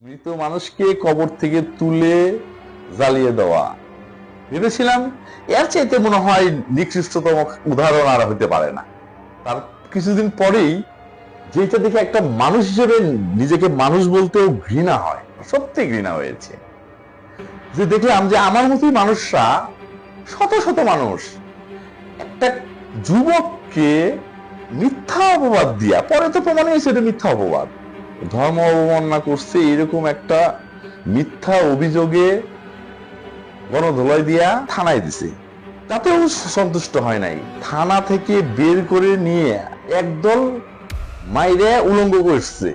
মৃত মানুষকে কবর থেকে তুলে জ্বালিয়ে দেওয়া, ভেবেছিলাম এর চাইতে মনে হয় নিকৃষ্টতম উদাহরণ আর হতে পারে না। তার কিছুদিন পরেই যেটা দেখে একটা মানুষ হিসেবে নিজেকে মানুষ বলতেও ঘৃণা হয়, সত্যি ঘৃণা হয়েছে। যে দেখলাম যে আমার মতোই মানুষরা, শত শত মানুষ একটা যুবককে মিথ্যা অপবাদ দিয়া, পরে তো প্রমাণ হয়েছে এটা মিথ্যা অপবাদ, ধর্ম অবমাননা করছে এরকম একটা মিথ্যা অভিযোগে গণধোলাই দিয়া থানায় দিছে। তাতেও সন্তুষ্ট হয় নাই, থানা থেকে বের করে নিয়ে একদল মাইরে উলঙ্গ করছে,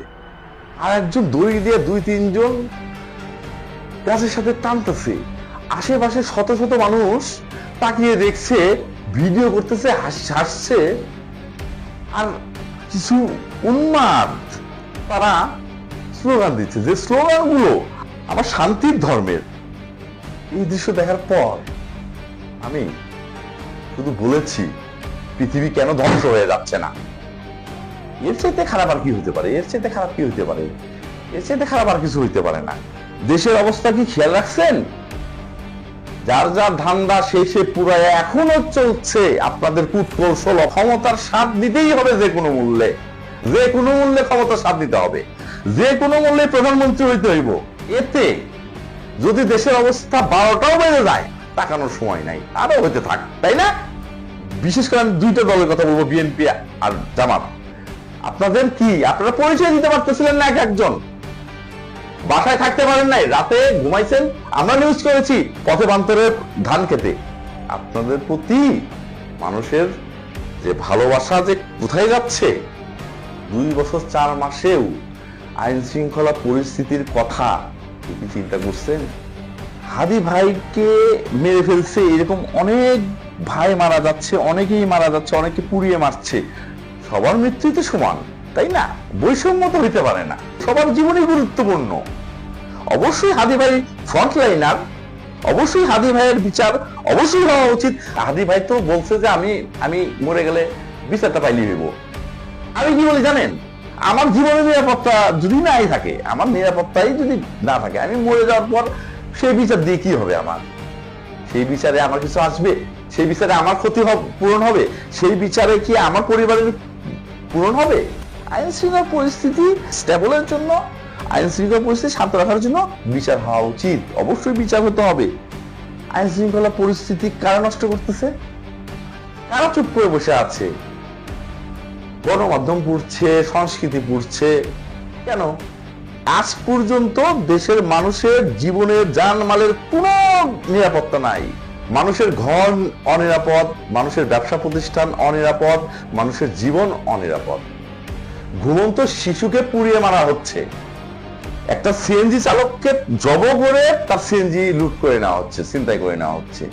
আর একজন দড়ি দিয়ে 2-3 জন গাছের সাথে টানতেছে। আশেপাশে শত শত মানুষ তাকিয়ে দেখছে, ভিডিও করতেছে, হাসছে। আর কিছু উন্মাদ তারা স্লোগান দিচ্ছে, যে স্লোগান গুলো আমার শান্তির ধর্মের। এই দৃশ্য দেখার পর আমি শুধু বলেছি, পৃথিবী কেন ধ্বংস হয়ে যাচ্ছে না? এর চাইতে খারাপ আর কি হতে পারে? এর চাইতে খারাপ কি হতে পারে? এর চাইতে খারাপ আর কিছু হইতে পারে না। দেশের অবস্থা কি খেয়াল রাখছেন? যার যার ধান্দা শেষে পুরায় এখনো চলছে। আপনাদের কূটকৌশল, ক্ষমতার স্বাদ নিতেই হবে যে কোনো মূল্যে, যে কোনো মূল্যে ক্ষমতার স্বাদ নিতে হবে, যে কোনো মূল্যে প্রধানমন্ত্রী হইতে হইব। এতে যদি দেশের অবস্থা 12টাও বেড়ে যায়, তাকানোর সময় নাই, আরো হইতে থাক, তাই না? বিশেষ করে আমি 2টা দলের কথা বলবো, বিএনপি আর জামাত। আপনাদের কি, আপনারা পরিচয় দিতে পারতেছিলেন না? একজন বাসায় থাকতে পারেন নাই, রাতে ঘুমাইছেন। আমরা নিউজ করেছি পথে বান্তরের ধান খেতে। আপনাদের প্রতি মানুষের যে ভালোবাসা যে কোথায় যাচ্ছে! 2 বছর 4 মাসেও আইন শৃঙ্খলা পরিস্থিতির কথা কি চিন্তা করছেন? হাদি ভাইকে মেরে ফেলছে, এরকম অনেক ভাই মারা যাচ্ছে, অনেকেই মারা যাচ্ছে, অনেকে পুড়িয়ে মারছে। সবার মৃত্যুই তো সমান, তাই না? বৈষম্য তো হইতে পারে না, সবার জীবনই গুরুত্বপূর্ণ। অবশ্যই হাদি ভাই ফ্রন্টলাইনার, অবশ্যই হাদি ভাইয়ের বিচার অবশ্যই হওয়া উচিত। হাদি ভাই তো বলছে যে আমি মরে গেলে বিচারটা পাইলি হইব। আমি কি বলি জানেন? আমার জীবনের নিরাপত্তা যদি নাই থাকে, আমার নিরাপত্তাই যদি না থাকে, আমি মরে যাওয়ার পর সেই বিচার দিয়ে কি হবে? আমার সেই বিচারে আমার কিছু আসবে? সেই বিচারে আমার ক্ষতি পূরণ হবে? সেই বিচারে কি আমার পরিবারের পূরণ হবে? আইন শৃঙ্খলা পরিস্থিতি স্টেবলের জন্য, আইন শৃঙ্খলা পরিস্থিতি শান্ত রাখার জন্য বিচার হওয়া উচিত, অবশ্যই বিচার হতে হবে। আইন শৃঙ্খলা পরিস্থিতি কারা নষ্ট করতেছে? কারা চুপ করে বসে আছে? গণমাধ্যম পুড়ছে, সংস্কৃতি পুড়ছে। কেন? আজ পর্যন্ত দেশের মানুষের জীবনের জানমালের কোনো নিরাপত্তা নাই। মানুষের ঘর অনিরাপদ, মানুষের ব্যবসা প্রতিষ্ঠান অনিরাপদ, মানুষের জীবন অনিরাপদ। ঘুমন্ত শিশুকে পুড়িয়ে মারা হচ্ছে, একটা সিএনজি চালককে জব করে তার সিএনজি লুট করে নেওয়া হচ্ছে, ছিনতাই করে নেওয়া হচ্ছে।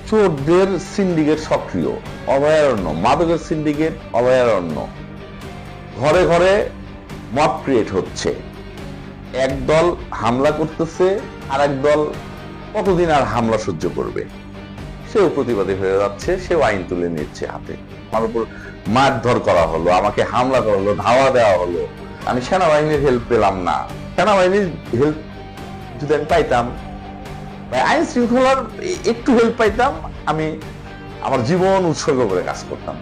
চোরদের সিন্ডিকেট সক্রিয়, অভয়ারণ্য, মাদকের সিন্ডিকেট অভয়ারণ্য। ঘরে ঘরে মব ক্রিয়েট হচ্ছে। একদল হামলা করতেছে, আর একদল কতদিন আর হামলা সহ্য করবে? সেও প্রতিবাদী হয়ে যাচ্ছে, সেও আইন তুলে নিচ্ছে হাতে। আমার উপর মারধর করা হলো, আমাকে হামলা করা হলো, ধাওয়া দেওয়া হলো। আমি সেনাবাহিনীর হেল্প পেলাম না। সেনাবাহিনীর হেল্প যদি আমি পাইতাম, আইন শৃঙ্খলার একটু হেল্প পাইতাম, আমি আমার জীবন উৎসর্গ করে কাজ করতাম।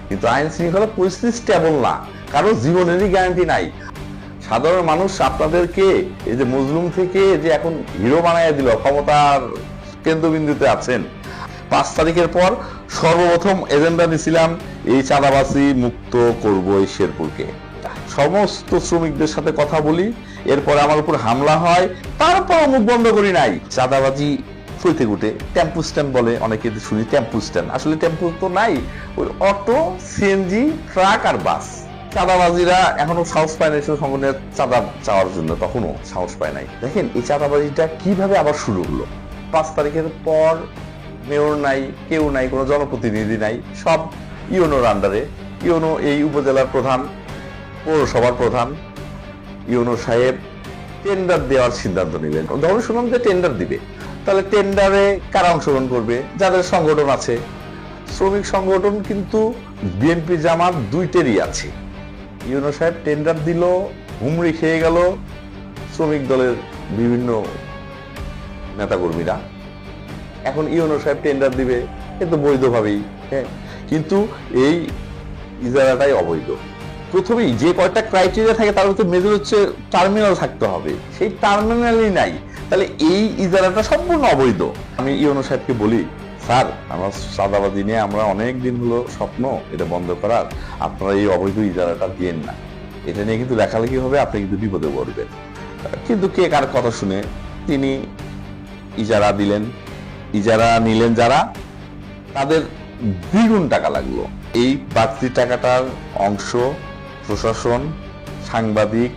কিন্তু আইন শৃঙ্খলা পরিস্থিতি স্টেবল না, কারো জীবনেরই গ্যারান্টি নাই। সাধারণ মানুষ আপনাদেরকে এই যে মজলুম থেকে যে এখন হিরো বানাইয়া দিল, ক্ষমতার কেন্দ্রবিন্দুতে আছেন। 5 তারিখের পর সর্বপ্রথম এজেন্ডা নিয়েছিলাম, এই চাঁদাবাজি মুক্ত করব এই শেরপুরকে। সমস্ত শ্রমিকদের সাথে কথা বলি, এরপরে আমার উপর হামলা হয়, তারপর মুখ বন্ধ করি নাই। চাঁদাবাজি সইতে গুটে টেম্পু স্ট্যান্ড বলে অনেকে, শুনি টেম্পু স্ট্যান্ড, আসলে টেম্পু তো নাই, ওই অটো, সিএনজি, ট্রাক আর বাস। চাঁদাবাজিরা এখনো সাহস পায় নাই সংগঠনের চাঁদা চাওয়ার জন্য, তখনও সাহস পায় নাই। দেখেন এই চাঁদাবাজিটা কিভাবে আবার শুরু হলো। 5 তারিখের পর মেয়র নাই, কেউ নাই, কোনো জনপ্রতিনিধি নাই, সব ইউনোর আন্ডারে। ইউনো এই উপজেলার প্রধান, পৌরসভার প্রধান, ইউনো সাহেব টেন্ডার দেওয়ার সিদ্ধান্ত নেবেন। ধরুন শুনুন যে টেন্ডার দিবে, তাহলে টেন্ডারে কারা অংশগ্রহণ করবে? যাদের সংগঠন আছে। শ্রমিক সংগঠন কিন্তু বিএনপি জামাত 2টেরই আছে। ইউনো সাহেব টেন্ডার দিল, হুমড়ি খেয়ে গেল। শ্রমিক দলের বিভিন্ন নেতাকর্মীরা। এখন ইউনো সাহেব টেন্ডার দিবে, এ তো বৈধভাবেই, হ্যাঁ, কিন্তু এই ইজারাটাই অবৈধ। প্রথমেই যে কয়টা ক্রাইটেরিয়া থাকে তার মধ্যে মেজর হচ্ছে টার্মিনাল থাকতে হবে, সেই টার্মিনালই নাই, তাহলে এই ইজারাটা সম্পূর্ণ অবৈধ। আমি ইউনো সাহেবকে বলি, স্যার আমার চাঁদাবাজি নিয়ে আমরা অনেক দিন হলো স্বপ্ন এটা বন্ধ করার, আপনারা এই অবৈধ ইজারাটা দিয়েন না, এটা নিয়ে কিন্তু লেখালেখি হবে, আপনি কিন্তু বিপদে পড়বেন। কিন্তু কে কার কথা শুনে তিনি ইজারা দিলেন। ইজারা নিলেন যারা, তাদের দ্বিগুণ টাকা লাগলো। এই বাড়তি টাকাটার অংশ প্রশাসন, সাংবাদিক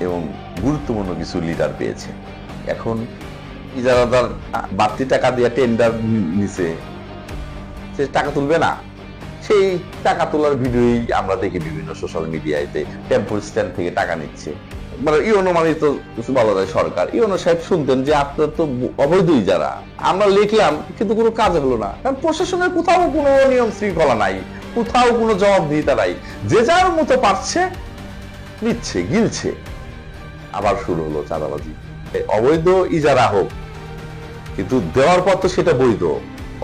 এবং গুরুত্বপূর্ণ কিছু লিডার পেয়েছে। এখন ইজারাদার বাড়তি টাকা দিয়ে টেন্ডার নিছে, সে টাকা তুলবে না। সেই টাকা তোলার ভিডিওই আমরা দেখি বিভিন্ন সোশ্যাল মিডিয়াতে, টেম্পো স্ট্যান্ড থেকে টাকা নিচ্ছে। মানে ইউনো মানে তো বলা যায় সরকার। ইউনো সাহেব শুনতেন যে আপনার তো অবৈধ ইজারা, আমরা লিখলাম কিন্তু কোনো কাজ হলো না, কারণ প্রশাসনের কোথাও কোনো নিয়ম শৃঙ্খলা নাই, কোথাও কোনো জবাবদিহিতা নাই, যে যার মতো পারছে নিচ্ছে, গিলছে। আবার শুরু হলো চাঁদাবাজি। অবৈধ ইজারা হোক, কিন্তু দেওয়ার পর তো সেটা বৈধ,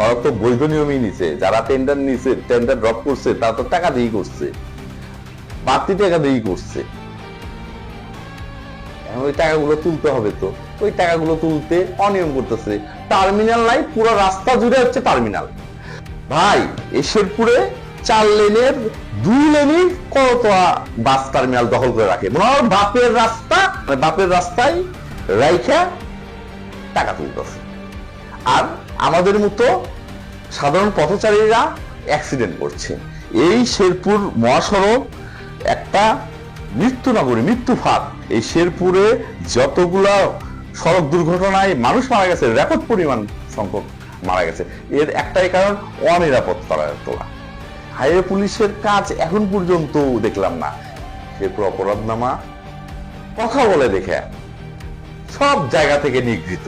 ওরা তো বৈধ নিয়মই নিছে। যারা টেন্ডার নিছে, টেন্ডার ড্রপ করছে, তারা তো টাকা দিয়েই করছে, বাড়তি টাকা দিয়েই করছে। ওই টাকাগুলো তুলতে হবে, তো ওই টাকাগুলো তুলতে অনিয়ম করতেছে। টার্মিনাল নাই, পুরো রাস্তা জুড়ে হচ্ছে টার্মিনাল। ভাই এই শেরপুরে 4 লেনের 2 লেনই কতটা বাস টার্মিনাল দখল করে রাখে, মনে হয় বাপের রাস্তা, বাপের রাস্তায় রাইখা টাকা তুলতেছে। আর আমাদের মতো সাধারণ পথচারীরা অ্যাক্সিডেন্ট করছে। এই শেরপুর মহাসড়ক একটা মৃত্যু নগরী, মৃত্যু ফাঁদ। এই শেরপুরে যতগুলা সড়ক দুর্ঘটনায় মানুষ মারা গেছে, রেকর্ড পরিমাণ সংখ্যক মারা গেছে, এর একটাই কারণ অনিরাপত্তার তোলা। হাইওয়ে পুলিশের কাজ এখন পর্যন্ত দেখলাম না। শেরপুর অপরাধনামা কথা বলে দেখে সব জায়গা থেকে নিগৃহীত,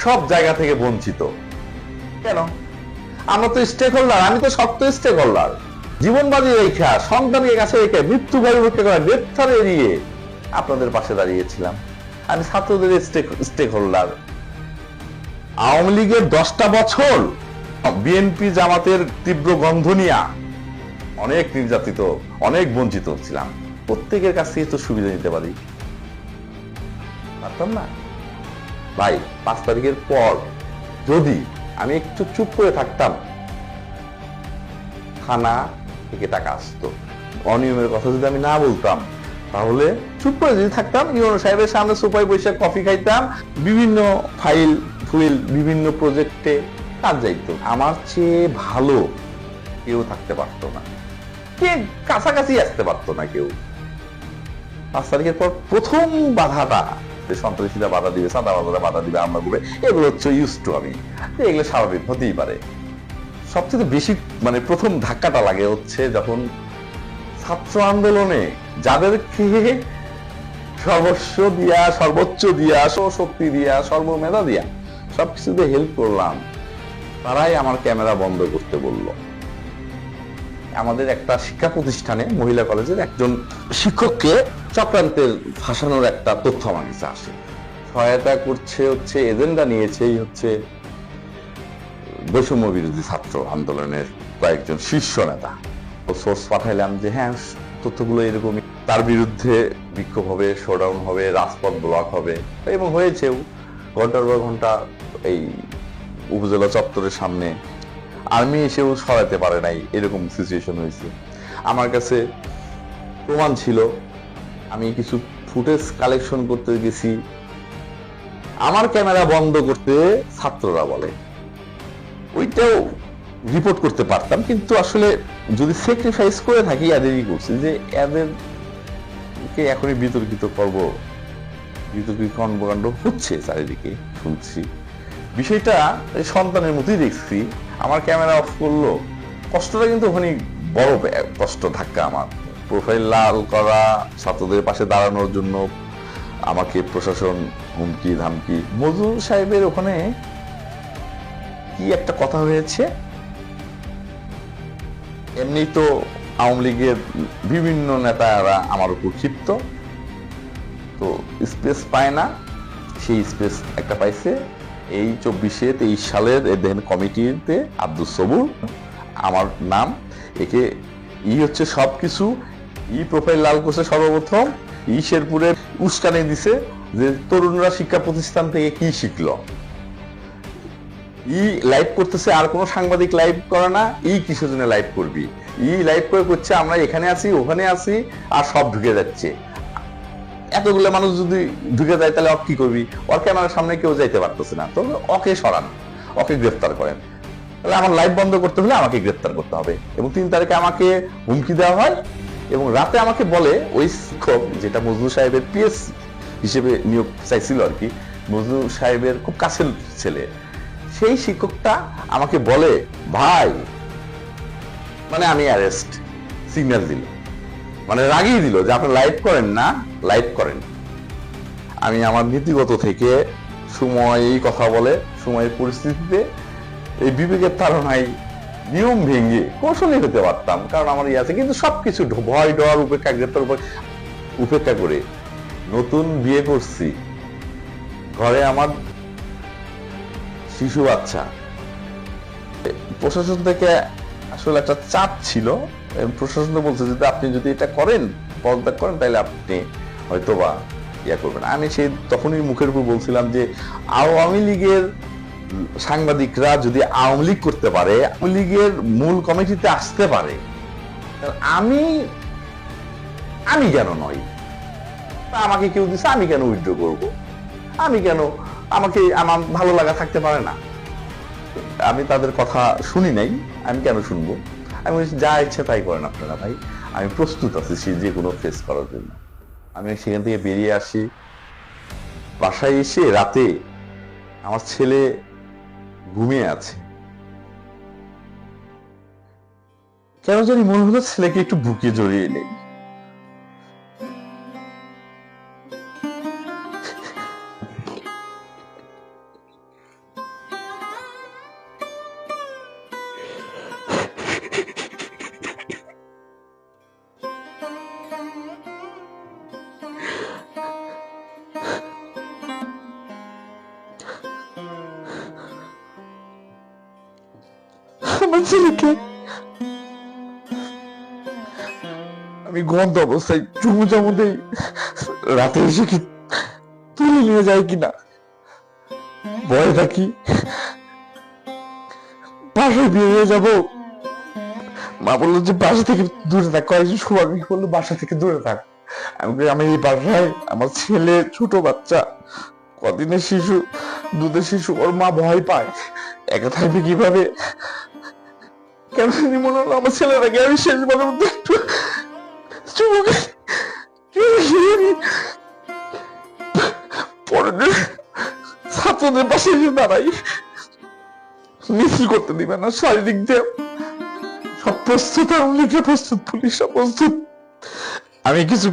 সব জায়গা থেকে বঞ্চিত। কেন? আমরা তো স্টেক হোল্ডার, আমি তো শক্ত স্টেক হোল্ডার। জীবন বাজি রেখা, সন্তানকে কাছে রেখে, মৃত্যু পরিবর্তন করা, গ্রেপ্তার এড়িয়ে আপনাদের পাশে দাঁড়িয়েছিলাম। আমি ছাত্রদের স্টেক হোল্ডার। আওয়ামী লীগের 10টা বছর বিএনপি জামাতের তীব্র গন্ধ নিয়া অনেক নির্যাতিত, অনেক বঞ্চিত ছিলাম। প্রত্যেকের কাছ থেকে তো সুবিধা নিতে পারি, পারতাম না ভাই। 5 তারিখের পর যদি আমি একটু চুপ করে থাকতাম, থানা থেকে টাকা আসতো। অনিয়মের কথা যদি আমি না বলতাম, তাহলে চুপ করে যদি থাকতাম, ইউনো সাহেবের সামনে সোফায় বসে কফি খাইতাম, বিভিন্ন ফাইল ফুইল বিভিন্ন প্রজেক্টে কাজ যাইতো। আমার চেয়ে ভালো কেউ থাকতে পারতো না, কে কাছাকাছি আসতে পারতো না কেউ। 5 তারিখের পর প্রথম বাধাটা, সন্ত্রাসীরা বাধা দিবে, চাঁদাবাজরা বাধা দিবে, আমরা করবে, এগুলো হচ্ছে ইউজ টু। আমি এগুলো স্বাভাবিক হতেই পারে। সবচেয়ে বেশি মানে প্রথম ধাক্কাটা লাগে হচ্ছে যখন ছাত্র আন্দোলনে যাদেরকে সর্বস্ব দিয়া, সর্বোচ্চ দিয়া, শক্তি দিয়া, সর্বমেধা দিয়া সবকিছুতে হেল্প করলাম, তারাই আমার ক্যামেরা বন্ধ করতে বলল। আমাদের একটা শিক্ষা প্রতিষ্ঠানে, মহিলা কলেজের একজন শিক্ষককে চক্রান্তের ফাঁসানোর একটা তথ্য আমার কাছে আসে। সহায়তা করছে হচ্ছে, এজেন্ডা নিয়েছে হচ্ছে বৈষম্য বিরোধী ছাত্র আন্দোলনের কয়েকজন শীর্ষ নেতা। সোর্স পাঠাইলাম যে হ্যাঁ তথ্যগুলো এরকমই, তার বিরুদ্ধে বিক্ষোভ হবে, শোডাউন হবে, রাজপথ ব্লক হবে, এবং হয়েছেও। ঘন্টার পর ঘন্টা এই উপজেলা চত্বরের সামনে আর্মি এসেও সরাতে পারে নাই, এরকম সিচুয়েশন হয়েছে। আমার কাছে প্রমাণ ছিল, আমি কিছু ফুটেজ কালেকশন করতে গেছি, আমার ক্যামেরা বন্ধ করতে ছাত্ররা বলে। ওইটাও রিপোর্ট করতে পারতাম, কিন্তু আসলে যদি স্যাক্রিফাইস করে থাকি এদেরই করছি, যে এদেরকে এখনই বিতর্কিত করবো। বিতর্কিত কর্মকাণ্ড হচ্ছে চারিদিকে, শুনছি। বিষয়টা সন্তানের মতোই দেখছি। আমার ক্যামেরা অফ করলো, কষ্টটা কিন্তু ওখানে বড় কষ্ট, ধাক্কা। আমার প্রোফাইল লাল করা, ছাত্রদের পাশে দাঁড়ানোর জন্য আমাকে প্রশাসন হুমকি ধামকি। মজুর সাহেবের ওখানে কি একটা কথা হয়েছে, এমনি তো আওয়ামী লীগের বিভিন্ন নেতারা আমার উপর ক্ষিপ্ত, তো স্পেস পায় না, সেই স্পেস একটা পাইছে এই 24-23 সালের দেখেন কমিটিতে আব্দুস সবুর আমার নাম। একে হচ্ছে সবকিছু প্রোফাইল লাল করছে সর্বপ্রথম, শেরপুরের উস্কানি দিছে যে তরুণরা শিক্ষা প্রতিষ্ঠান থেকে কি শিখলো। লাইভ করতেছে, আর কোনো সাংবাদিক লাইভ করে না, কিসের জন্য লাইভ করবি, লাইভ করে করছে আমরা এখানে আছি ওখানে আছি আর সব ঢুকে যাচ্ছে। এতগুলো মানুষ যদি ঢুকে যায় তাহলে কি করবি? ওর ক্যামেরার সামনে কেউ যাইতে পারতেছে না, তো ওকে সরান, ওকে গ্রেফতার করেন। তাহলে আমার লাইভ বন্ধ করতে হলে আমাকে গ্রেফতার করতে হবে। এবং 3 তারিখে আমাকে হুমকি দেওয়া হয় এবং রাতে আমাকে বলে ওই শিক্ষক, যেটা মজনু সাহেবের পিএস হিসেবে নিয়োগ চাইছিল আর কি, মজনু সাহেবের খুব কাছের ছেলে, সেই শিক্ষকটা আমাকে বলে ভাই, মানে আমি অ্যারেস্ট সিগন্যাল দিল, মানে রাগিয়ে দিল যে আপনি লাইভ করেন না, লাইভ করেন। আমি আমার নীতিগত থেকে সময়ই কথা বলে, সময়ের পরিস্থিতিতে এই বিবেকের তাড়নায় নিয়ম ভেঙে কৌশলী হতে পারতাম, কারণ আমার আছে। কিন্তু সবকিছু ভয় ডর উপেক্ষা গ্রেপ্তার উপেক্ষা করে নতুন বিয়ে করছি, ঘরে আমার শিশু বাচ্চা। প্রশাসন থেকে আসলে একটা চাপ ছিল, প্রশাসন বলছে যে আপনি যদি এটা করেন, পদত্যাগ করেন, তাহলে আপনি হয়তোবা করবেন। আমি সেই তখনই মুখের উপর বলছিলাম যে আওয়ামী লীগের সাংবাদিকরা যদি আওয়ামী লীগ করতে পারে, আওয়ামী লীগের মূল কমিটিতে আসতে পারে, আমি কেন নই? আমাকে কেউ দিচ্ছে, আমি কেন উইথড্র করব? আমি কেন, আমাকে আমার ভালো লাগা থাকতে পারে না? আমি তাদের কথা শুনি নাই, আমি কেন শুনবো? আমি যা ইচ্ছা তাই করেন আপনারা ভাই, আমি প্রস্তুত আছি সে যে কোনো ফেস করার জন্য। আমি সেখান থেকে বেরিয়ে আসি, বাসায় এসে রাতে আমার ছেলে ঘুমিয়ে আছে, কেন জানি মনে হলো ছেলেকে একটু বুকে জড়িয়ে নেই। আমার ছেলেকে আমি গন্ধ অবস্থায় চুমু চামু দেই, রাতে এসে কি তুলে নিয়ে যায় কিনা ভয় থাকি। বাসায় বেরিয়ে যাব, মা বললো যে বাসা থেকে দূরে থাক, কয়েকজন শুভাকাঙ্ক্ষী বললো বাসা থেকে দূরে থাক। আমি এই বাসায় আমার ছেলে ছোট বাচ্চা, কদিনের শিশু, দুধের শিশু, ওর মা ভয় পায়, একা থাকবে কিভাবে? কেন মনে হলো আমার ছেলেটাকে আমি শেষবারের মধ্যে একটু ছাত্রদের পাশে এসে দাঁড়াই, মিছিল করতে দিবে না, শারীরিক দিয়ে সব প্রস্তুত, লিখে প্রস্তুত, পুলিশ প্রস্তুত। আমি কিছু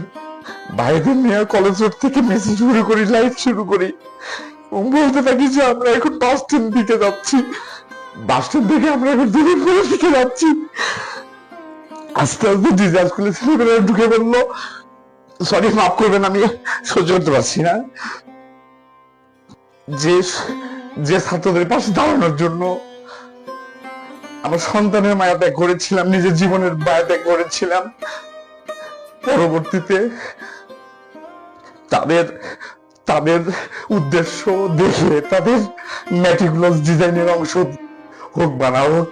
ভাইদের নিয়ে কলেজ রোড থেকে মেসেজ শুরু করি, লাইভ শুরু করি, বলতে থাকি যে আমরা এখন বাস স্ট্যান্ড দিকে যাচ্ছি, বাস স্ট্যান্ড থেকে আমরা এখন দিনের দিকে যাচ্ছি। আস্তে আস্তে ডিজাইন স্কুলে ছেলেমেয়েরা ঢুকে পড়লো। সরি, মাফ করবেন, আমি সহ্য করতে পারছি না যে ছাত্রদের পাশে দাঁড়ানোর জন্য আমার সন্তানের মায়া ত্যাগ করেছিলাম, নিজের জীবনের মায়া ত্যাগ করেছিলাম, পরবর্তীতে তাদের উদ্দেশ্য দেখে, তাদের ম্যাটিকুলাস ডিজাইনের অংশ হোক বা না হোক,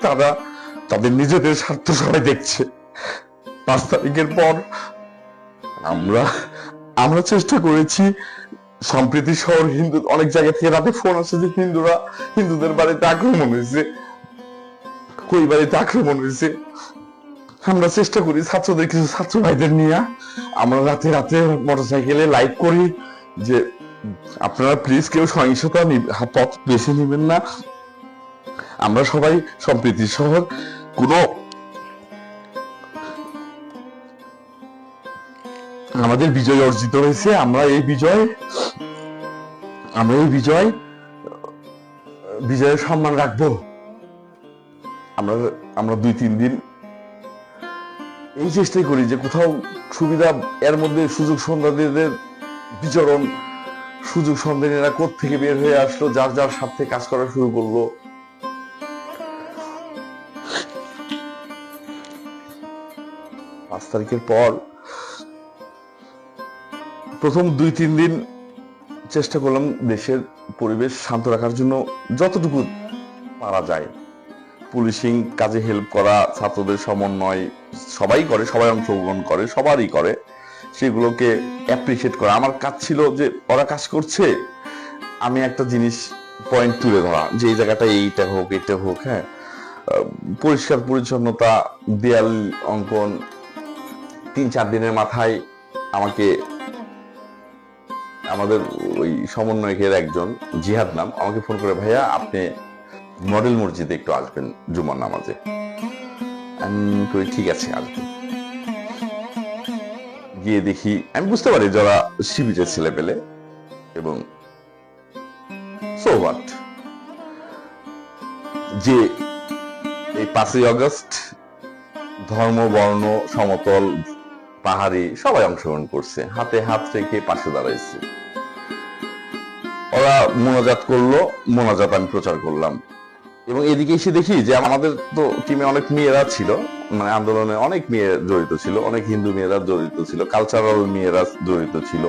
তাদের নিজেদের স্বার্থ সবাই দেখছে। 5 তারিখের পর আমরা চেষ্টা করেছি, সম্প্রীতি শহর হিন্দু অনেক জায়গা থেকে রাতে ফোন আসছে যে হিন্দুদের বাড়িতে আক্রমণ হয়েছে, কই বাড়িতে আক্রমণ হয়েছে। আমরা চেষ্টা করি ছাত্রদের, কিছু ছাত্র ভাইদের নিয়ে আমরা রাতে রাতে মোটরসাইকেলে লাইভ করি যে আপনারা প্লিজ কেউ সহিংসতা পথ বেছে নেবেন না, আমরা সবাই সম্প্রীতি শহর। কোনো আমাদের বিজয় অর্জিত হয়েছে, আমরা এই বিজয়ের সম্মান রাখবো। আমরা 2-3 দিন এই চেষ্টাই করি যে কোথাও সুবিধা, এর মধ্যে সুযোগ সন্ধানীদের বিচরণ, সুযোগ সন্ধানীরা কোত্থেকে বের হয়ে আসলো, যার যার সাথে কাজ করা শুরু করলো। 5 তারিখের পর প্রথম 2-3 দিন চেষ্টা করলাম দেশের পরিবেশ শান্ত রাখার জন্য যতটুকু পারা যায়। পুলিশিং কাজে হেল্প করা, ছাত্রদের সমন্বয় সবাই করে, সবাই অংশগ্রহণ করে, সবারই করে, সেগুলোকে অ্যাপ্রিসিয়েট করা। আমার কাজ ছিল যে ওরা কাজ করছে, আমি একটা জিনিস পয়েন্ট তুলে ধরা, যে এই জায়গাটা এইটা হোক, এটা হোক। হ্যাঁ, পরিষ্কার পরিচ্ছন্নতা, দেয়াল অঙ্কন। 3-4 দিনের মাথায় আমাকে আমাদের ওই সমন্বয়কের একজন, জিহাদ নাম, আমাকে ফোন করে, ভাইয়া আপনি মডেল মসজিদে একটু আসবেন জুমার নামাজে। আমি কই ঠিক আছে আসবেন। গিয়ে দেখি, আমি বুঝতে পারি যারা শিবিরের ছেলে পেলে, এবং সো হোয়াট, যে এই 5ই আগস্ট ধর্ম, বর্ণ, সমতল, পাহাড়ি সবাই অংশগ্রহণ করছে, হাতে হাত রেখে পাশে দাঁড়াইছে। ওরা মোনাজাত করলো, মোনাজাত আমি প্রচার করলাম। এবং এদিকে এসে দেখি যে আমাদের তো টিমে অনেক মেয়েরা ছিল, মানে আন্দোলনে অনেক মেয়ে জড়িত ছিল, অনেক হিন্দু মেয়েরা জড়িত ছিল, কালচারাল মেয়েরা জড়িত ছিল,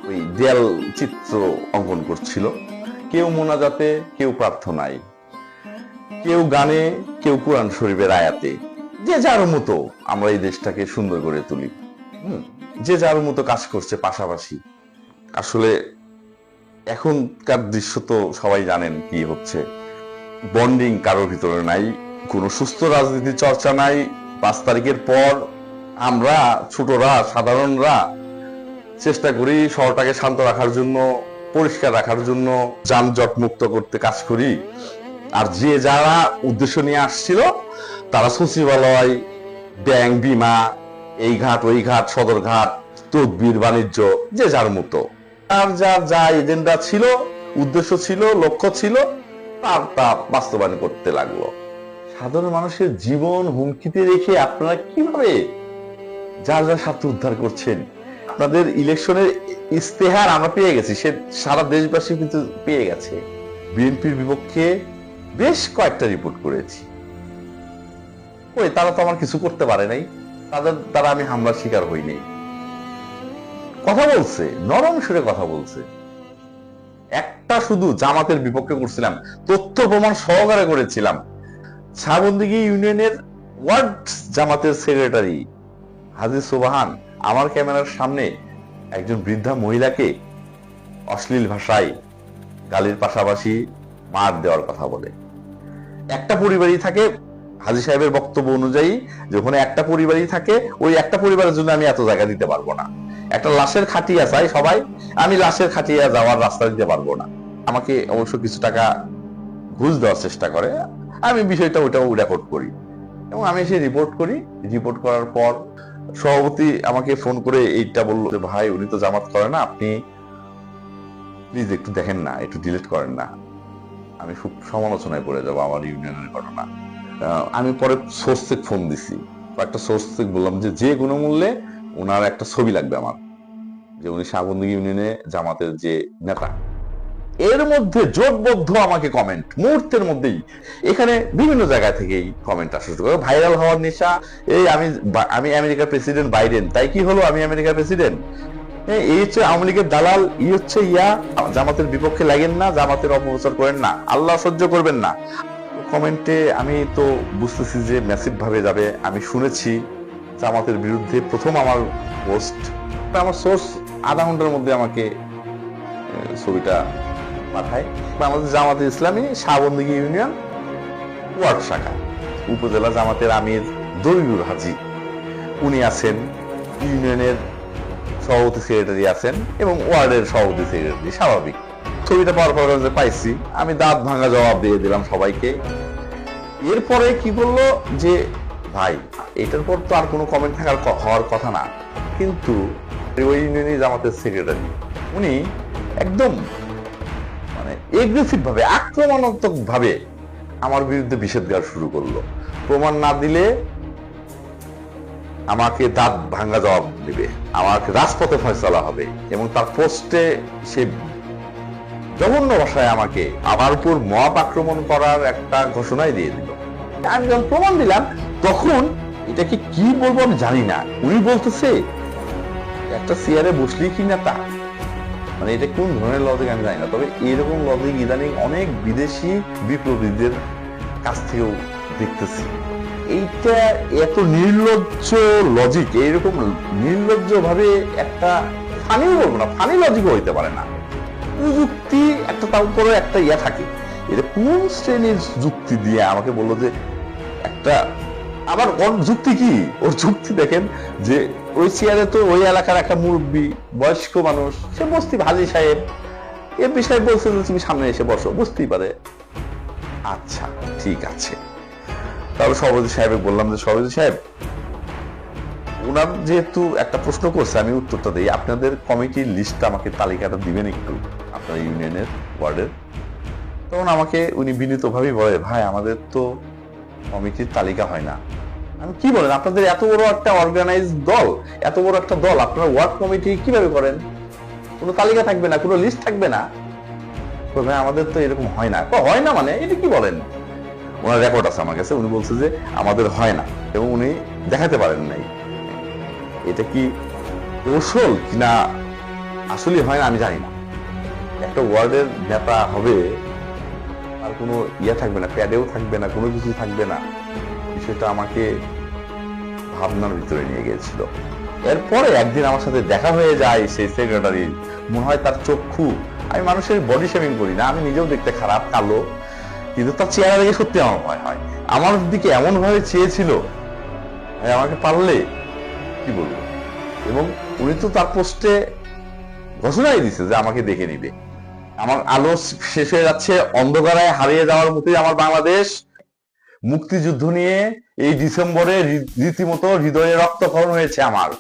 ওই দেয়াল চিত্র অঙ্কন করছিল। কেউ মোনাজাতে, কেউ প্রার্থনায়, কেউ গানে, কেউ কোরআন শরীফের আয়াতে। যে যার মতো আমরা এই দেশটাকে সুন্দর করে তুলি। যে যার মতো কাজ করছে পাশাপাশি। আসলে এখনকার দৃশ্য তো সবাই জানেন কি হচ্ছে। বন্ডিং কারোর ভিতরে নাই, কোনো সুস্থ রাজনীতি চর্চা নাই। 5 তারিখের পর আমরা ছোটরা, সাধারণরা চেষ্টা করি শহরটাকে শান্ত রাখার জন্য, পরিষ্কার রাখার জন্য, যানজট মুক্ত করতে কাজ করি। আর যে যারা উদ্দেশ্য নিয়ে আসছিল তারা সচিবালয়, ব্যাংক, বিমা, এই ঘাট ওই ঘাট, সদরঘাট, তদবির, বাণিজ্য, যে যার মতো আর যার যা এজেন্ডা ছিল, উদ্দেশ্য ছিল, লক্ষ্য ছিল, তার তা বাস্তবায়ন করতে লাগলো। সাধারণ মানুষের জীবন হুমকিতে রেখে আপনারা কিভাবে যার যার স্বার্থ উদ্ধার করছেন? আপনাদের ইলেকশনের ইস্তেহার আমরা পেয়ে গেছি, সে সারা দেশবাসী কিন্তু পেয়ে গেছে। বিএনপির বিপক্ষে বেশ কয়েকটা রিপোর্ট করেছি। ওই তারা তো আমার কিছু করতে পারে নাই, তাদের দ্বারা আমি হামলার শিকার হইনি। কথা বলছে, নরম সুরে কথা বলছে। একটা শুধু জামাতের বিপক্ষে করছিলাম, তথ্য প্রমাণ সহকারে করেছিলাম। শাহবন্দিগি ইউনিয়নের ওয়ার্ড জামাতের সেক্রেটারি হাজী সুবহান আমার ক্যামেরার সামনে একজন বৃদ্ধা মহিলাকে অশ্লীল ভাষায় গালির পাশাপাশি মার দেওয়ার কথা বলে। একটা পরিবারই থাকে, হাজী সাহেবের বক্তব্য অনুযায়ী যখন একটা পরিবারই থাকে, ওই একটা পরিবারের জন্য আমি এত জায়গা দিতে পারবো না। একটা লাশের খাটিয়া চাই সবাই, আমি লাশের খাটিয়া যাওয়ার রাস্তা দিতে পারবো না। আমাকে অবশ্য কিছু টাকা ঘুষ দেওয়ার চেষ্টা করে, আমি বিষয়টা ওটাও রেকর্ড করি এবং আমি এসে রিপোর্ট করি। রিপোর্ট করার পর সভাপতি আমাকে ফোন করে এইটা বললো যে, ভাই উনি তো জামাত করে না, আপনি প্লিজ একটু দেখেন না, একটু ডিলিট করেন না, আমি খুব সমালোচনায় পড়ে যাবো আমার ইউনিয়নের ঘটনা। আমি পরে সোর্স থেকে ফোন দিছি, একটা সোর্স থেকে বললাম যে যে কোনো মূল্যে ওনার একটা ছবি লাগবে আমার, যে উনি শাহবন্দিগি ইউনিয়নে জামাতের যে নেতা। এর মধ্যে জোটবদ্ধ আমাকে কমেন্ট মুহূর্তের মধ্যেই, এখানে বিভিন্ন জায়গা থেকেই কমেন্ট আসা শুরু করে। ভাইরাল হওয়ার নেশা, এই আমি আমেরিকার প্রেসিডেন্ট বাইডেন, তাই কি হলো আমি আমেরিকার প্রেসিডেন্ট, এই হচ্ছে আওয়ামী লীগের দালাল, ই হচ্ছে ইয়া, জামাতের বিপক্ষে লাগেন না, জামাতের অপপ্রচার করেন না, আল্লাহ সহ্য করবেন না। কমেন্টে আমি তো বুঝতেছি যে ম্যাসিভ ভাবে যাবে। আমি শুনেছি জামাতের বিরুদ্ধে প্রথম আমার পোস্ট, আমার সোর্স আধা ঘন্টার মধ্যে আমাকে ছবিটা পাঠায়। বাংলাদেশ জামাতে ইসলামী শাহবন্দিগি ইউনিয়ন ওয়ার্ড শাখা, উপজেলা জামাতের আমির দরিউর হাজী উনি আছেন, ইউনিয়নের সভাপতি সেক্রেটারি আছেন এবং ওয়ার্ডের সভাপতি সেক্রেটারি। স্বাভাবিক ছবিটা পাওয়ার পর পাইছি, আমি দাঁত ভাঙা জবাব দিয়ে দিলাম সবাইকে। এরপরে কি বললো যে, ভাই এটার পর তো আর কোনো কমেন্ট হওয়ার কথা না, কিন্তু ওই ইউনিয়নের জামাতের সেক্রেটারি উনি একদম মানে এগ্রেসিভ ভাবে, আক্রমণাত্মক ভাবে আমার বিরুদ্ধে নিষেধাজ্ঞা শুরু করলো। প্রমাণ না দিলে আমাকে দাঁত ভাঙ্গা জবাব দিবে, আমাকে রাজপথে ফয়সালা হবে, এবং তার পোস্টে সে জঘন্য ভাষায় আমাকে আমার উপর মব আক্রমণ করার একটা ঘোষণাই দিয়ে দিল। আমি যখন প্রমাণ দিলাম তখন এটাকে কি বলবো আমি জানি না। উনি বলতেছে একটা চেয়ারে বসলি কি না তা, মানে এটা কোন ধরনের লজিক আমি জানি না। তবে এরকম লজিক ইদানিং অনেক বিদেশি বিপ্লবীদের কাছ থেকেও দেখতেছি। এইটা এত নির্লজ্জ লজিক, এইরকম নির্লজ্জ ভাবে একটা ফানিও বলবো না, ফানি লজিকও হইতে পারে না। যুক্তি একটা তার উপরে একটা ইয়া থাকে, এটা কোন শ্রেণীর যুক্তি দিয়ে আমাকে বললো যে একটা, আবার ওর যুক্তি কি, ওর যুক্তি দেখেন যে ওই চেয়ারে তো ওই এলাকার একটা মুরব্বী বয়স্ক মানুষ, সে বসতি হাজী সাহেব, এ বিষয়ে বলছে যে তুমি সামনে এসে বসো, বুঝতেই পারে। আচ্ছা ঠিক আছে, তাহলে সভাপতি সাহেব বললাম যে সভাপতি সাহেব, ওনার যেহেতু একটা প্রশ্ন করছে আমি উত্তরটা দিই, আপনাদের কমিটির লিস্টটা আমাকে তালিকাটা দিবেন একটু, আপনার ইউনিয়নের ওয়ার্ডের। তখন আমাকে উনি বিনীতভাবেই বলে, ভাই আমাদের তো কমিটির তালিকা হয় না। আমি কি বলেন, আপনাদের এত বড় একটা অর্গানাইজ দল, এত বড় একটা দল, আপনারা ওয়ার্ড কমিটি কিভাবে করেন? কোনো তালিকা থাকবে না, কোনো লিস্ট থাকবে না? ভাই আমাদের তো এরকম হয় না। হয় না মানে এটা কি বলেন? ওনার রেকর্ড আছে আমার কাছে, উনি বলছে যে আমাদের হয় না, এবং উনি দেখাতে পারেন নাই। এটা কি কৌশল কিনা আসলে হয় না আমি জানি না। একটা ওয়ার্ডের নেতা হবে, আর কোনো ইয়া থাকবে না, প্যাডেও থাকবে না, কোনো কিছু থাকবে না। বিষয়টা আমাকে ভাবনার ভিতরে নিয়ে গিয়েছিল। এরপরে একদিন আমার সাথে দেখা হয়ে যায় সেই সেক্রেটারি, মনে হয় তার চক্ষু, আমি মানুষের বডি শেমিং করি না, আমি নিজেও দেখতে খারাপ কালো, কিন্তু তার চেহারা দেখে সত্যি আমার ভয় হয়। আমার দিকে এমন ভাবে চেয়েছিল, আমাকে পারলে কি বলবো। এবং উনি তো তার পোস্টে ঘোষণাই দিছে যে আমাকে দেখে নিবে। আমার আলো শেষ হয়ে যাচ্ছে, অন্ধকারে হারিয়ে যাওয়ার মতোই আমার বাংলাদেশ। মুক্তিযুদ্ধ নিয়ে এই ডিসেম্বরে রীতিমতো হৃদয়ে রক্তক্ষরণ হয়েছে আমার।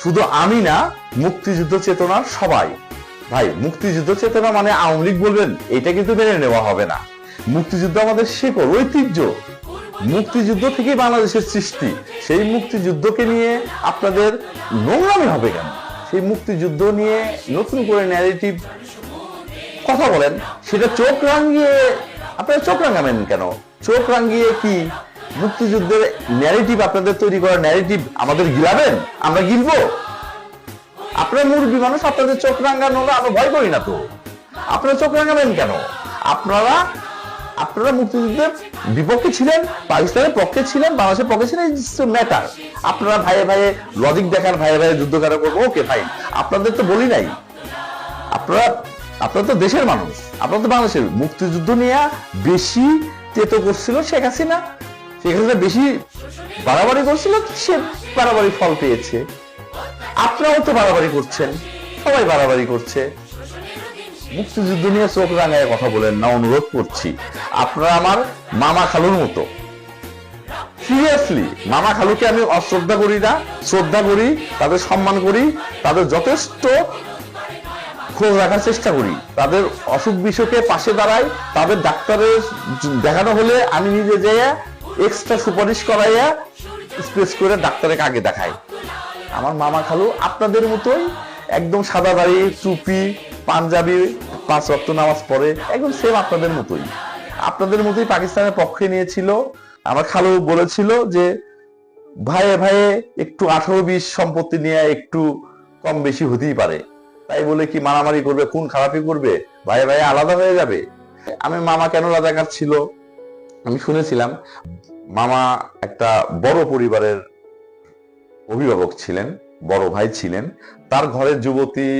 শুধু আমি না, মুক্তিযুদ্ধ চেতনার সবাই। ভাই মুক্তিযুদ্ধ চেতনা মানে আওয়ামী লীগ বলবেন, এটা কিন্তু মেনে নেওয়া হবে না। মুক্তিযুদ্ধ আমাদের শেকড়, ঐতিহ্য। মুক্তিযুদ্ধ থেকে বাংলাদেশের সৃষ্টি। সেই মুক্তিযুদ্ধকে নিয়ে আপনাদের নোংরামি হবে কেন? সেই মুক্তিযুদ্ধ নিয়ে নতুন করে ন্যারেটিভ কথা বলেন, সেটা চোখ রাঙিয়ে, আপনারা চোখ রাঙাবেন কেন? চোখ রাঙিয়ে কি মুক্তিযুদ্ধের ন্যারেটিভ, আপনাদের তৈরি করা ন্যারেটিভ আমাদের গিলাবেন? আমরা গিলবো? আপনারা মুরব্বী মানুষ, আপনাদের চোখ রাঙানো আমরা ভয় করি না তো, আপনারা চোখ রাঙাবেন কেন? আপনারা মুক্তিযুদ্ধের বিপক্ষে ছিলেন, পাকিস্তানের পক্ষে ছিলেন, বাংলাদেশের পক্ষে ছিলেন, ম্যাটার। আপনারা ভাইয়ে ভাইয়ে লজিক দেখার, ভাইয়ে ভাইয়ে যুদ্ধ করা করবো, ওকে ভাই, আপনাদের তো বলি নাই। আপনারা তো দেশের মানুষ, আপনারা তো বাংলাদেশের। মুক্তিযুদ্ধ নিয়ে বেশি তেতো করছিল শেখ হাসিনা, বেশি বাড়াবাড়ি করছিল, সে বাড়াবাড়ি ফল পেয়েছে। আপনারাও তো বাড়াবাড়ি করছেন, সবাই বাড়াবাড়ি করছে। মুক্তিযুদ্ধ নিয়ে চোখ রাঙায় কথা বলেন না, অনুরোধ করছি। আপনারা আমার মামা খালুর মতো, সিরিয়াসলি। মামা খালুকে আমি অশ্রদ্ধা করি না, শ্রদ্ধা করি, তাদের সম্মান করি, তাদের যথেষ্ট খোঁজ রাখার চেষ্টা করি, তাদের অসুখ বিসুখে পাশে দাঁড়াই, তাদের ডাক্তারের দেখানো হলে আমি নিজে যাইয়া এক্সট্রা সুপারিশ করাইয়া স্পেস করে ডাক্তারের আগে দেখাই। আমার মামা খালু আপনাদের মতোই, একদম সাদা দাড়ি, টুপি, পাঞ্জাবি, 5 ওয়াক্ত নামাজ পড়ে, একদম সেম আপনাদের মতোই। আপনাদের মতোই পাকিস্তানের পক্ষে নিয়েছিল। আমার খালু বলেছিল যে ভাইয়ে ভাইয়ে একটু 18-20 সম্পত্তি নিয়ে একটু কম বেশি হতেই পারে, তাই বলে কি মারামারি করবে, খুন খারাপি করবে, ভাইয়ে ভাইয়ে আলাদা হয়ে যাবে? আমি মামা কেন রাজাকার ছিল আমি শুনেছিলাম। মামা একটা বড় পরিবারের অভিভাবক ছিলেন, বড় ভাই ছিলেন, তার ঘরের যুবতী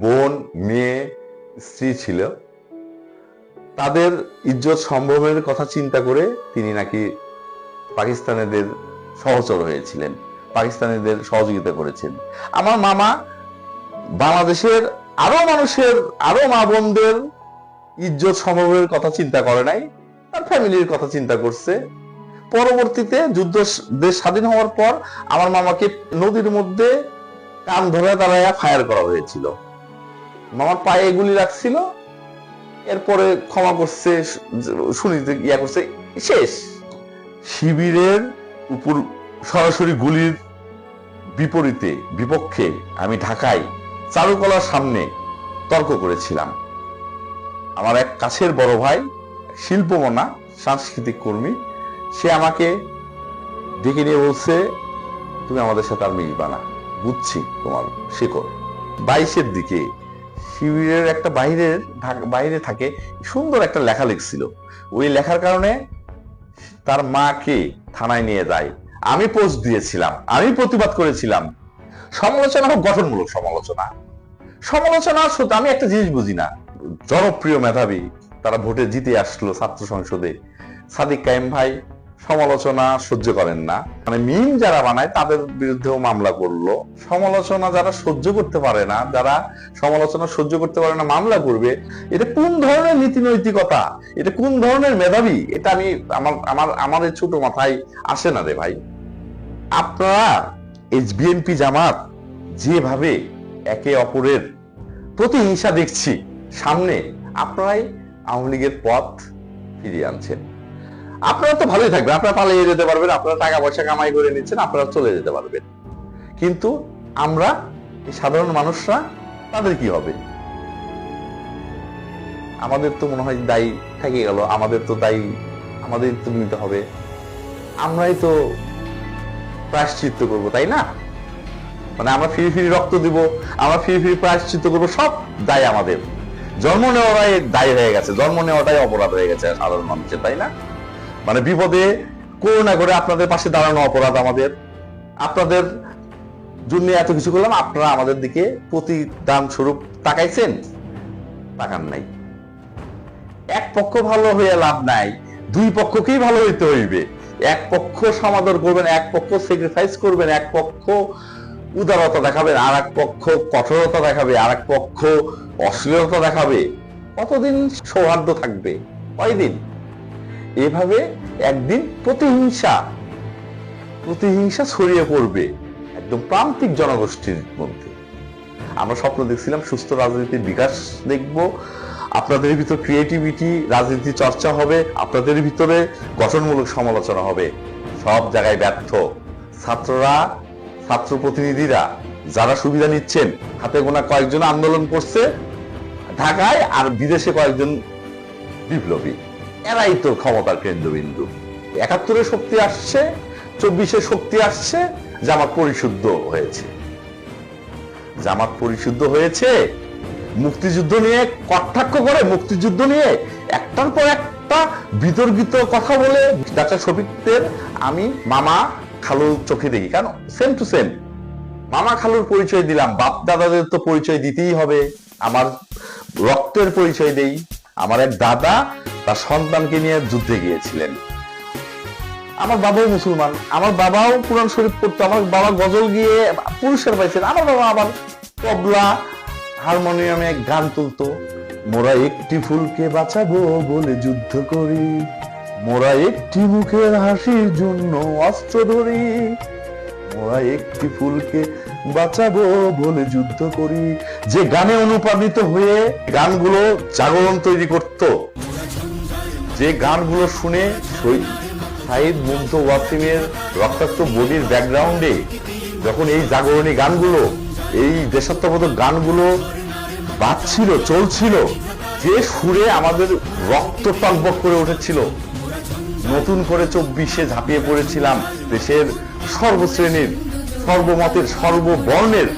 বোন, মেয়ে, স্ত্রী ছিল। তাদের ইজ্জত সম্ভ্রমের কথা চিন্তা করে তিনি নাকি পাকিস্তানিদের সহচর হয়েছিলেন, পাকিস্তানিদের সহযোগিতা করেছেন। আমার মামা বাংলাদেশের আরো মানুষের, আরো মা বোনদের ইজ্জত সম্ভ্রমের কথা চিন্তা করে নাই, তার ফ্যামিলির কথা চিন্তা করছে। পরবর্তীতে যুদ্ধ, দেশ স্বাধীন হওয়ার পর আমার মামাকে নদীর মধ্যে কান ধরে দাঁড়াইয়া ফায়ার করা হয়েছিল। মামার পায়ে গুলি রাখছিল, এরপরে ক্ষমা করছে, শুনিতে ইয়া করছে, শেষ। শিবিরের উপর সরাসরি গুলির বিপক্ষে আমি ঢাকায় চারুকলার সামনে তর্ক করেছিলাম। আমার এক কাছের বড় ভাই, শিল্পমনা সাংস্কৃতিক কর্মী, সে আমাকে ডেকে নিয়ে বলছে, তুমি আমাদের সাথে আর মিশবা না, বুঝছি তোমার শিকড়। 22-এর দিকে শিবিরের একটা বাইরে থাকে, সুন্দর একটা লেখা লিখছিল। ওই লেখার কারণে তার মাকে থানায় নিয়ে যায়। আমি পোস্ট দিয়েছিলাম, আমি প্রতিবাদ করেছিলাম। সমালোচনা হোক গঠনমূলক সমালোচনা সত্য। আমি একটা জিনিস বুঝি না, জনপ্রিয় মেধাবী, তারা ভোটে জিতে আসলো ছাত্র সংসদে, সাদিক কায়েম ভাই সমালোচনা সহ্য করেন না, মানে মিম যারা বানায় তাদের বিরুদ্ধেও মামলা করলো। সমালোচনা যারা সহ্য করতে পারে না, যারা সমালোচনা সহ্য করতে পারে না মামলা করবে, এটা কোন ধরনের নীতি নৈতিকতা, এটা কোন ধরনের মেধাবী, এটা আমি আমার এই ছোট মাথায় আসে না রে ভাই। আপনারা বিএনপি জামাত যেভাবে একে অপরের প্রতিহিংসা দেখছি সামনে, আপনারাই আওয়ামী লীগের পথ ফিরিয়ে আনছেন। আপনারা তো ভালোই থাকবেন, আপনারা পালিয়ে যেতে পারবেন, আপনারা টাকা পয়সা কামাই করে নিচ্ছেন, আপনারা চলে যেতে পারবেন। কিন্তু আমরা সাধারণ মানুষরা, তাদের কি হবে? আমাদের তো মনে হয় দায়ী থেকে গেল, আমাদের তো নিতে হবে। আমরাই তো প্রায়শ্চিত্ত করবো, তাই না? মানে আমরা ফিরি রক্ত দিব, আমরা ফিরি প্রায়শ্চিত্ত করবো, সব দায় আমাদের। জন্ম নেওয়াটাই দায় হয়ে গেছে, জন্ম নেওয়াটাই অপরাধ হয়ে গেছে সাধারণ মানুষের, তাই না? মানে বিপদে করোনা করে আপনাদের পাশে দাঁড়ানো অপরাধ আমাদের। আপনাদের জন্য এত কিছু করলাম, আপনারা আমাদের দিকে প্রতিদান স্বরূপ তাকাইছেন? তাকান নাই। এক পক্ষ ভালো হয়ে লাভ নাই, দুই পক্ষকেই ভালো হইতে হইবে। এক পক্ষ সমাদর করবেন, এক পক্ষ স্যাক্রিফাইস করবেন, এক পক্ষ উদারতা দেখাবেন, আর এক পক্ষ কঠোরতা দেখাবে, আর এক পক্ষ অশ্লীলতা দেখাবে। কতদিন সৌহার্দ্য থাকবে? কয়দিন? এভাবে একদিন প্রতিহিংসা ছড়িয়ে পড়বে একদম প্রান্তিক জনগোষ্ঠীর মধ্যে। আমরা স্বপ্ন দেখছিলাম সুস্থ রাজনীতির বিকাশ দেখব, আপনাদের ভিতর ক্রিয়েটিভিটি, রাজনীতি চর্চা হবে, আপনাদের ভিতরে গঠনমূলক সমালোচনা হবে। সব জায়গায় ব্যর্থ। ছাত্র প্রতিনিধিরা যারা সুবিধা নিচ্ছেন, হাতে গোনা কয়েকজন আন্দোলন করছে ঢাকায়, আর বিদেশে কয়েকজন বিপ্লবী, এরাই তো ক্ষমতার কেন্দ্রবিন্দু। ৭১-এর শক্তি আসছে, ২৪-এর শক্তি আসছে, জামাত পরিশুদ্ধ হয়েছে। মুক্তিযুদ্ধ নিয়ে কটাক্ষ করে, মুক্তিযুদ্ধ নিয়ে একটার পর একটা বিতর্কিত কথা বলে। ডাক্তার শফিকদের আমি মামা খালুর চোখে দেখি, কেন? সেম টু সেম মামা খালুর পরিচয় দিলাম, বাপ দাদাদের তো পরিচয় দিতেই হবে। আমার রক্তের পরিচয় দেই। আমার এক দাদা তার সন্তানকে নিয়ে যুদ্ধে গিয়েছিলেন। আমার বাবাও মুসলমান, আমার বাবাও কোরআন শরীফ পড়তো, আমার বাবা গজল গিয়ে পুরস্কার পাইছেন। আমার বাবা আবার তবলা হারমোনিয়ামে গান তুলতো। মোরা একটি ফুলকে বাঁচাবো বলে যুদ্ধ করি, মোরা একটি মুখের হাসির জন্য অস্ত্র ধরি, মোরা একটি ফুলকে বাঁচাবো বলে যুদ্ধ করি। যে গানে অনুপ্রাণিত হয়ে গানগুলো জাগরণ তৈরি করত, যে গানগুলো শুনে শাহিদ মুগ্ধ ওয়াসিমের রক্তাক্ত বডির ব্যাকগ্রাউন্ডে যখন এই জাগরণী গানগুলো, এই দেশাত্মবোধক গানগুলো বাজছিল, চলছিল, যে সুরে আমাদের রক্ত টকবক করে উঠেছিল, নতুন করে ২৪-এ ঝাঁপিয়ে পড়েছিলাম দেশের সর্বশ্রেণীর, সর্বমতের, সর্ববর্ণের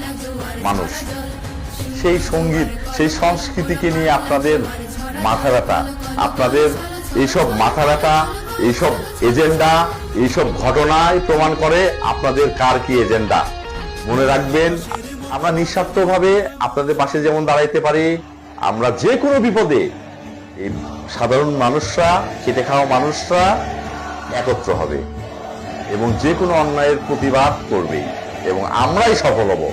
মানুষ। সেই সঙ্গীত, সেই সংস্কৃতিকে নিয়ে আপনাদের মাথা ব্যথা, আপনাদের এইসব মাথা ব্যথা, এইসব এজেন্ডা, এইসব ঘটনায় প্রমাণ করে আপনাদের কার কি এজেন্ডা। মনে রাখবেন, আমরা নিঃস্বার্থভাবে আপনাদের পাশে যেমন দাঁড়াইতে পারি, আমরা যে কোনো বিপদে এই সাধারণ মানুষরা, খেটে খাওয়া মানুষরা একত্র হবে এবং যে কোনো অন্যায়ের প্রতিবাদ করবে এবং আমরাই সফল হব।